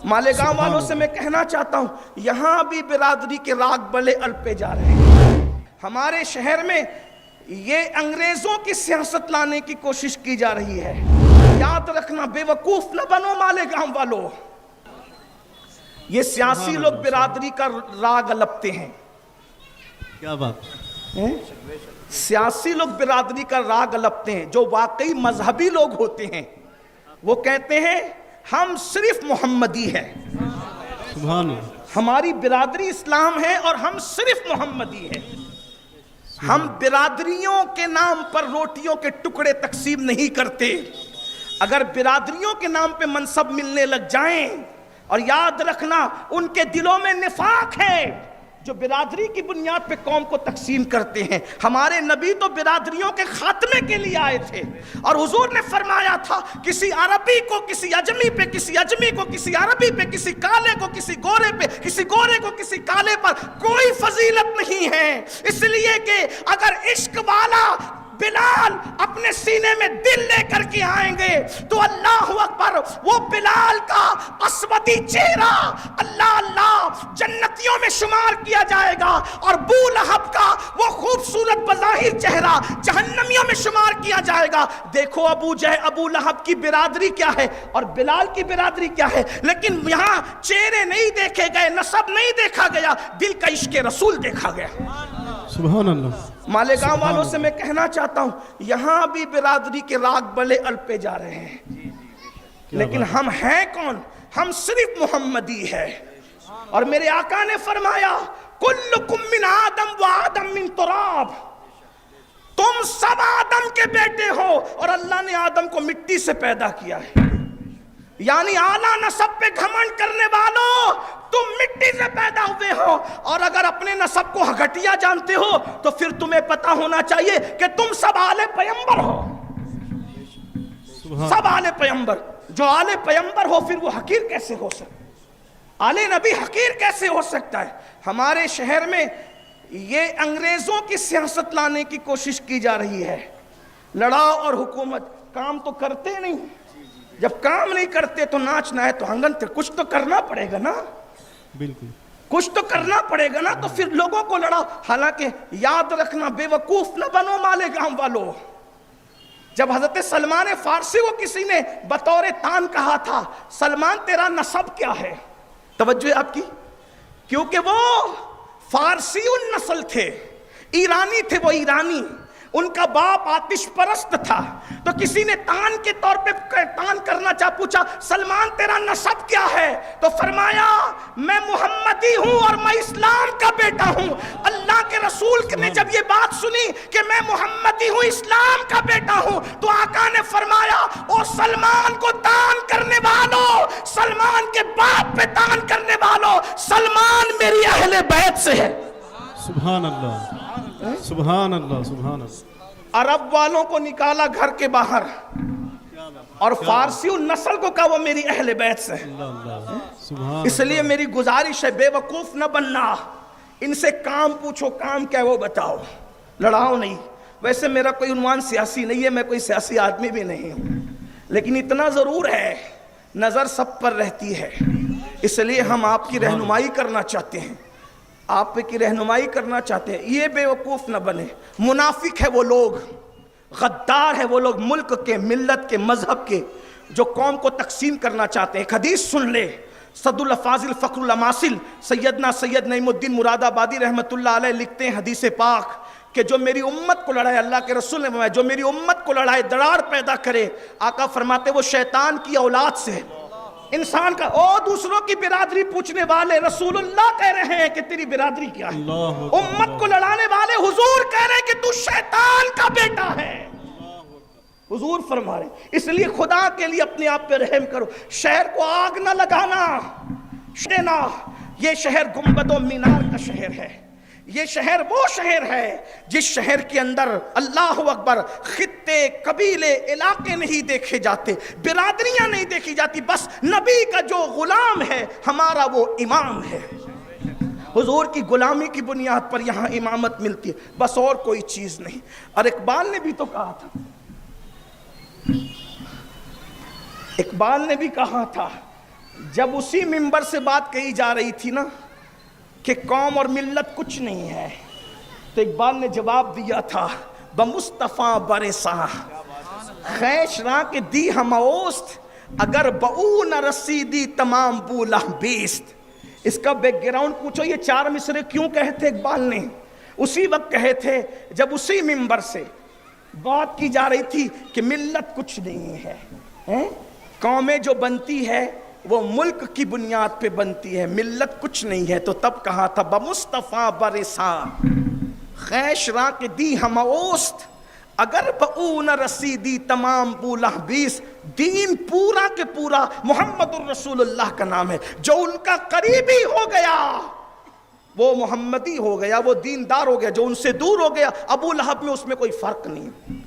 मालेगांव वालों से मैं कहना चाहता हूं, यहां भी बिरादरी के राग बड़े अल्पे जा रहे हैं। हमारे शहर में ये अंग्रेजों की सियासत लाने की कोशिश की जा रही है। याद रखना, बेवकूफ न बनो मालेगांव वालों। ये सियासी लोग बिरादरी का राग अलपते हैं। क्या बात है? सियासी लोग बिरादरी का राग अलपते हैं। जो वाकई मजहबी लोग होते हैं वो कहते हैं हम सिर्फ मोहम्मदी हैं, सुभान अल्लाह, हमारी बिरादरी इस्लाम है और हम सिर्फ मोहम्मदी हैं। हम बिरादरियों के नाम पर रोटियों के टुकड़े तकसीम नहीं करते। अगर बिरादरियों के नाम पे मनसब मिलने लग जाएं, और याद रखना उनके दिलों में निफाक है जो बिरादरी की बुनियाद पे कौम को तकसीम करते हैं। हमारे नबी तो बिरादरियों के खात्मे के लिए आए थे, और हुजूर ने फरमाया था किसी अरबी को किसी अजमी पे, किसी अजमी को किसी अरबी पे, किसी काले को किसी गोरे पे, किसी गोरे को किसी काले पर कोई फजीलत नहीं है। इसलिए कि अगर इश्क वाला बिलाल अपने सीने में दिल लेकर के आएंगे तो अल्लाह अकबर, वो बिलाल का अस्वदी चेहरा अल्लाह अल्लाह जन्नतियों में शुमार किया जाएगा, और अबू लहब का वो खूबसूरत बज़ाहिर चेहरा जहन्नमियों में शुमार किया जाएगा। देखो अबू लहब की बिरादरी क्या है और बिलाल की बिरादरी क्या है। लेकिन यहाँ चेहरे नहीं देखे गए, नसब नहीं देखा गया, दिल का इश्क रसूल देखा गया। सुभान अल्लाह। मालेगांव वालों से मैं कहना चाहता हूं, यहां भी बिरादरी के राग बड़े अल्पे जा रहे हैं। लेकिन हम हैं कौन? हम सिर्फ मोहम्मदी है। और मेरे आका ने फरमाया कुल्लुकुम मिन आदम व आदम मिन तुराब, तुम सब आदम के बेटे हो और अल्लाह ने आदम को मिट्टी से पैदा किया है। यानी आला नसब पे घमंड करने वालों, तुम मिट्टी से पैदा हुए हो। और अगर अपने नसब को घटिया जानते हो तो फिर तुम्हें पता होना चाहिए कि तुम सब आले पैगंबर हो, सब आले पैगंबर। जो आले पैगंबर हो फिर वो हकीर कैसे हो सकता? आले नबी हकीर कैसे हो सकता है? हमारे शहर में ये अंग्रेजों की सियासत लाने की कोशिश की जा रही है। लड़ाओ और हुकूमत, काम तो करते नहीं। जब काम नहीं करते तो नाचना है तो आंगन पे कुछ तो करना पड़ेगा ना, बिल्कुल कुछ तो करना पड़ेगा ना, तो फिर लोगों को लड़ाओ। हालांकि याद रखना, बेवकूफ न बनो मालेगांव वालों। जब हजरत सलमान फारसी को किसी ने बतौर तान कहा था, सलमान तेरा नसब क्या है? तवज्जो है आपकी? क्योंकि वो फारसी उन नस्ल थे, ईरानी थे, वो ईरानी, उनका बाप आतिश परस्त था। तो किसी ने तान के तौर पे तान करना चाह, पूछा सलमान तेरा नसब क्या है? तो फरमाया मैं मोहम्मदी हूं और मैं इस्लाम का बेटा हूं। अल्लाह के रसूल ने जब ये बात सुनी कि मैं मोहम्मदी हूं, इस्लाम का बेटा हूं, तो आका ने फरमाया ओ सलमान को तान करने वालों, सलमान के बाप पे तान करने वालों, सलमान मेरी अहले बैत से है। सुभान अल्लाह, सुभान अल्लाह, सुभान अल्लाह। अरब वालों को निकाला घर के बाहर और फारसी नस्ल को कहा वो मेरी अहले बैत से है। इसलिए मेरी गुजारिश है, बेवकूफ न बनना, इनसे काम पूछो, काम क्या है वो बताओ, लड़ाओ नहीं। वैसे मेरा कोई उन्वान सियासी नहीं है, मैं कोई सियासी आदमी भी नहीं हूं, लेकिन इतना जरूर है नजर सब पर रहती है। इसलिए हम आपकी रहनुमाई करना चाहते हैं, आप की रहनुमाई करना चाहते हैं। ये बेवकूफ न बने। मुनाफिक है वो लोग, गद्दार है वो लोग, मुल्क के, मिल्लत के, मजहब के, जो कौम को तकसीम करना चाहते हैं। एक हदीस सुन ले, सदुल फाजिल फखरुल अमासिल सैयदना सैयद नईमुद्दीन मुरादाबादी रहमतुल्लाह अलैह लिखते हैं हदीस पाक कि जो मेरी उम्मत को लड़ाए, अल्लाह के रसूल ने फरमाया जो मेरी उम्मत को लड़ाए, दरार पैदा करे, आका फरमाते वो शैतान की औलाद से, इंसान का। ओ दूसरों की बिरादरी पूछने वाले, रसूलुल्लाह कह रहे हैं कि तेरी बिरादरी क्या है। उम्मत को लड़ाने वाले हुजूर कह रहे हैं कि तू शैतान का बेटा है। हुजूर फरमा रहे, इसलिए खुदा के लिए अपने आप पे रहम करो। शहर को आग न लगाना, ये शहर गुंबदों मीनार का शहर है। ये शहर वो शहर है जिस शहर के अंदर अल्लाह अकबर खित्ते, कबीले, इलाके नहीं देखे जाते, बिरादरियां नहीं देखी जाती, बस नबी का जो गुलाम है हमारा वो इमाम है। हुजूर की गुलामी की बुनियाद पर यहाँ इमामत मिलती है, बस और कोई चीज नहीं। और इकबाल ने भी तो कहा था, इकबाल ने भी कहा था جب اسی منبر سے بات کہی جا رہی تھی نا کہ قوم اور ملت کچھ نہیں ہے، تو اقبال نے جواب دیا تھا بمصطفیٰ برساں خیش راں کے دی ہم اوست اگر بہو نہ رسیدی تمام بولا بیست۔ اس کا بیک گراؤنڈ پوچھو، یہ 4 مصرے کیوں کہے تھے اقبال نے؟ اسی وقت کہے تھے جب اسی منبر سے بات کی جا رہی تھی کہ ملت کچھ نہیں ہے، قومیں جو بنتی ہے وہ ملک کی بنیاد پہ بنتی ہے، ملت کچھ نہیں ہے، تو تب کہا تھا بمصطفیٰ برساں خیش راں کے دی ہم اوست اگر بہو نہ رسیدی تمام بولا بیس۔ دین پورا کے پورا محمد الرسول اللہ کا نام ہے، جو ان کا قریبی ہو گیا وہ محمدی ہو گیا، وہ دیندار ہو گیا، جو ان سے دور ہو گیا ابو لہب میں اس میں کوئی فرق نہیں۔